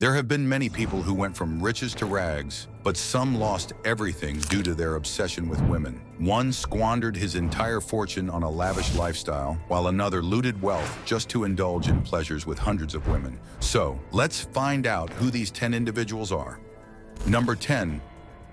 There have been many people who went from riches to rags, but some lost everything due to their obsession with women. One squandered his entire fortune on a lavish lifestyle, while another looted wealth just to indulge in pleasures with hundreds of women. So, let's find out who these 10 individuals are. Number 10,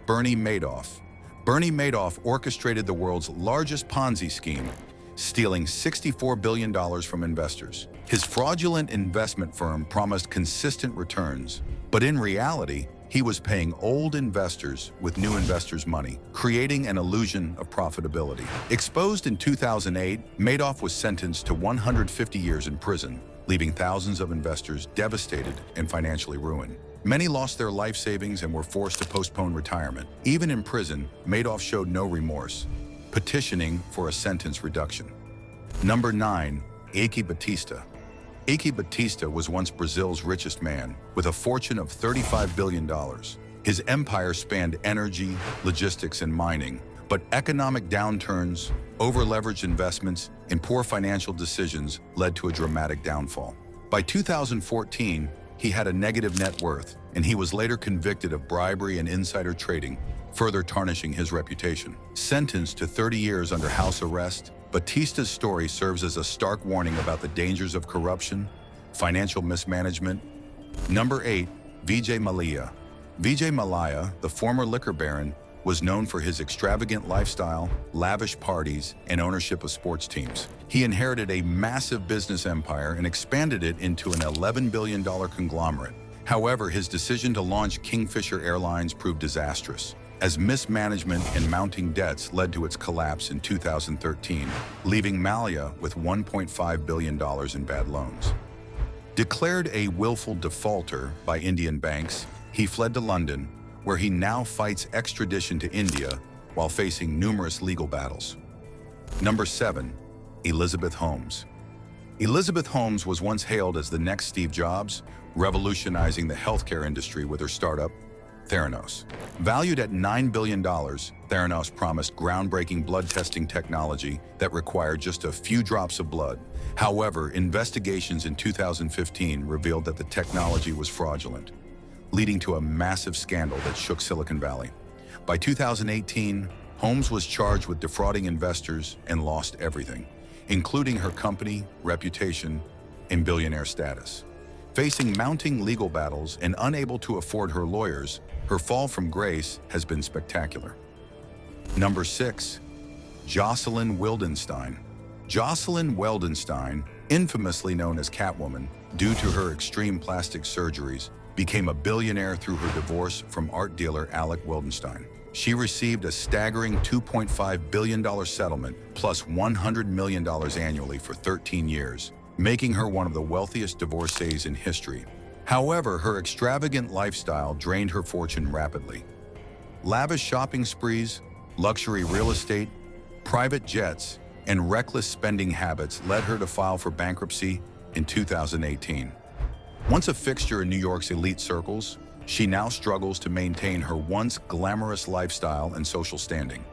Bernie Madoff. Bernie Madoff orchestrated the world's largest Ponzi scheme, stealing $64 billion from investors. His fraudulent investment firm promised consistent returns, but in reality, he was paying old investors with new investors' money, creating an illusion of profitability. Exposed in 2008, Madoff was sentenced to 150 years in prison, leaving thousands of investors devastated and financially ruined. Many lost their life savings and were forced to postpone retirement. Even in prison, Madoff showed no remorse, petitioning for a sentence reduction. Number 9, Eike Batista. Eike Batista was once Brazil's richest man, with a fortune of $35 billion. His empire spanned energy, logistics, and mining, but economic downturns, over-leveraged investments, and poor financial decisions led to a dramatic downfall. By 2014, he had a negative net worth, and he was later convicted of bribery and insider trading, further tarnishing his reputation. Sentenced to 30 years under house arrest, Batista's story serves as a stark warning about the dangers of corruption, financial mismanagement. Number 8, Vijay Mallya. Vijay Mallya, the former liquor baron, was known for his extravagant lifestyle, lavish parties, and ownership of sports teams. He inherited a massive business empire and expanded it into an $11 billion conglomerate. However, his decision to launch Kingfisher Airlines proved disastrous, as mismanagement and mounting debts led to its collapse in 2013, leaving Mallya with $1.5 billion in bad loans. Declared a willful defaulter by Indian banks, he fled to London, where he now fights extradition to India while facing numerous legal battles. Number 7, Elizabeth Holmes. Elizabeth Holmes was once hailed as the next Steve Jobs, revolutionizing the healthcare industry with her startup, Theranos. Valued at $9 billion, Theranos promised groundbreaking blood testing technology that required just a few drops of blood. However, investigations in 2015 revealed that the technology was fraudulent, leading to a massive scandal that shook Silicon Valley. By 2018, Holmes was charged with defrauding investors and lost everything, including her company, reputation, and billionaire status. Facing mounting legal battles and unable to afford her lawyers, her fall from grace has been spectacular. Number 6, Jocelyn Wildenstein. Jocelyn Wildenstein, infamously known as Catwoman due to her extreme plastic surgeries, became a billionaire through her divorce from art dealer Alec Wildenstein. She received a staggering $2.5 billion settlement plus $100 million annually for 13 years, making her one of the wealthiest divorcees in history. However, her extravagant lifestyle drained her fortune rapidly. Lavish shopping sprees, luxury real estate, private jets, and reckless spending habits led her to file for bankruptcy in 2018. Once a fixture in New York's elite circles, she now struggles to maintain her once glamorous lifestyle and social standing.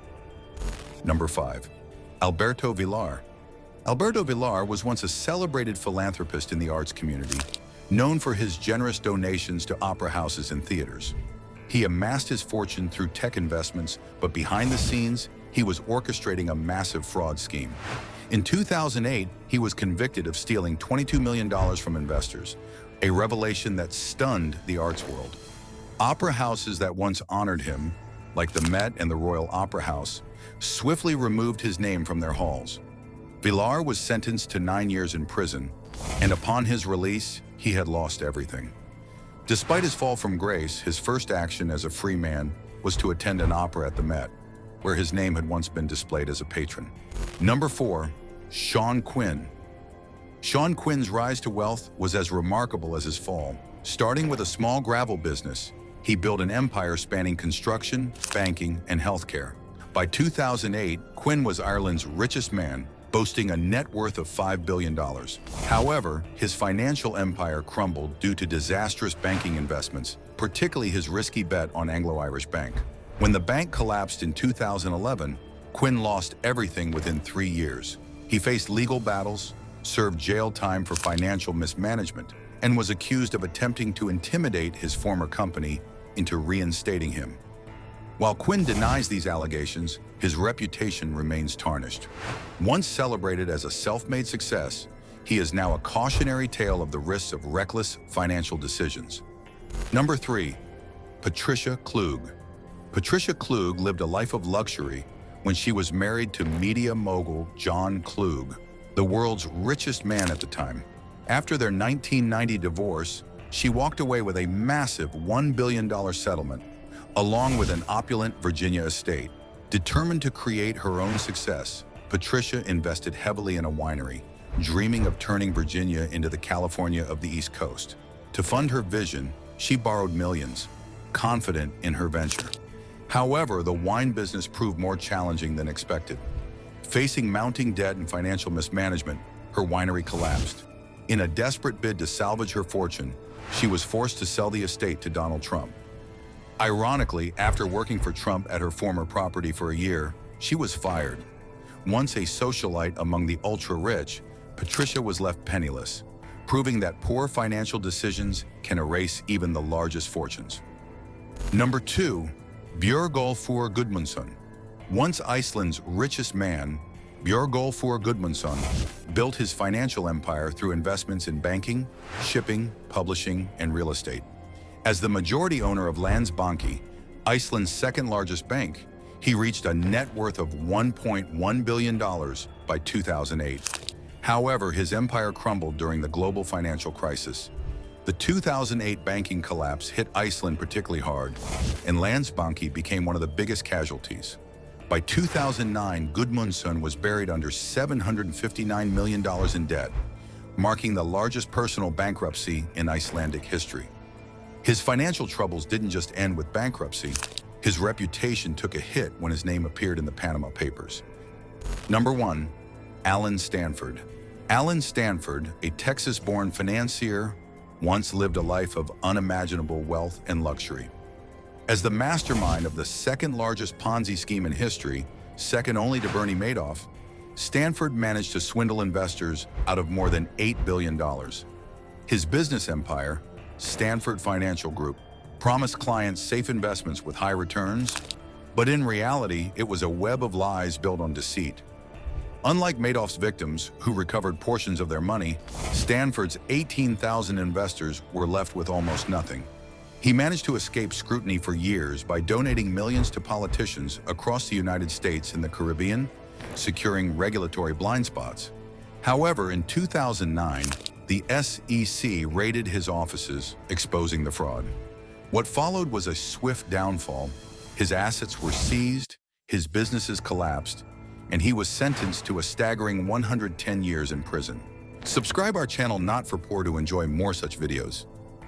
Number 5, Alberto Villar. Alberto Villar was once a celebrated philanthropist in the arts community, known for his generous donations to opera houses and theaters. He amassed his fortune through tech investments, but behind the scenes, he was orchestrating a massive fraud scheme. In 2008, he was convicted of stealing $22 million from investors, a revelation that stunned the arts world. Opera houses that once honored him, like the Met and the Royal Opera House, swiftly removed his name from their halls. Villar was sentenced to 9 years in prison, and upon his release, he had lost everything. Despite his fall from grace, his first action as a free man was to attend an opera at the Met, where his name had once been displayed as a patron. Number 4, Sean Quinn. Sean Quinn's rise to wealth was as remarkable as his fall. Starting with a small gravel business, he built an empire spanning construction, banking, and healthcare. By 2008, Quinn was Ireland's richest man, boasting a net worth of $5 billion. However, his financial empire crumbled due to disastrous banking investments, particularly his risky bet on Anglo-Irish Bank. When the bank collapsed in 2011, Quinn lost everything within 3 years. He faced legal battles, served jail time for financial mismanagement, and was accused of attempting to intimidate his former company into reinstating him. While Quinn denies these allegations, his reputation remains tarnished. Once celebrated as a self-made success, he is now a cautionary tale of the risks of reckless financial decisions. Number 3. Patricia Klug. Patricia Klug lived a life of luxury when she was married to media mogul John Klug, the world's richest man at the time. After their 1990 divorce, she walked away with a massive $1 billion settlement, along with an opulent Virginia estate. Determined to create her own success, Patricia invested heavily in a winery, dreaming of turning Virginia into the California of the East Coast. To fund her vision, she borrowed millions, confident in her venture. However, the wine business proved more challenging than expected. Facing mounting debt and financial mismanagement, her winery collapsed. In a desperate bid to salvage her fortune, she was forced to sell the estate to Donald Trump. Ironically, after working for Trump at her former property for a year, she was fired. Once a socialite among the ultra-rich, Patricia was left penniless, proving that poor financial decisions can erase even the largest fortunes. Number 2. Björgólfur Gudmundsson. Once Iceland's richest man, Björgólfur Gudmundsson built his financial empire through investments in banking, shipping, publishing, and real estate. As the majority owner of Landsbanki, Iceland's second-largest bank, he reached a net worth of $1.1 billion by 2008. However, his empire crumbled during the global financial crisis. The 2008 banking collapse hit Iceland particularly hard, and Landsbanki became one of the biggest casualties. By 2009, Gudmundsson was buried under $759 million in debt, marking the largest personal bankruptcy in Icelandic history. His financial troubles didn't just end with bankruptcy. His reputation took a hit when his name appeared in the Panama Papers. Number 1. Alan Stanford. Alan Stanford, a Texas-born financier, once lived a life of unimaginable wealth and luxury. As the mastermind of the second-largest Ponzi scheme in history, second only to Bernie Madoff, Stanford managed to swindle investors out of more than $8 billion. His business empire, Stanford Financial Group, promised clients safe investments with high returns, but in reality, it was a web of lies built on deceit. Unlike Madoff's victims, who recovered portions of their money, Stanford's 18,000 investors were left with almost nothing. He managed to escape scrutiny for years by donating millions to politicians across the United States and the Caribbean, securing regulatory blind spots. However, in 2009, the SEC raided his offices, exposing the fraud. What followed was a swift downfall. His assets were seized, his businesses collapsed, and he was sentenced to a staggering 110 years in prison. Subscribe our channel Not for Poor to enjoy more such videos.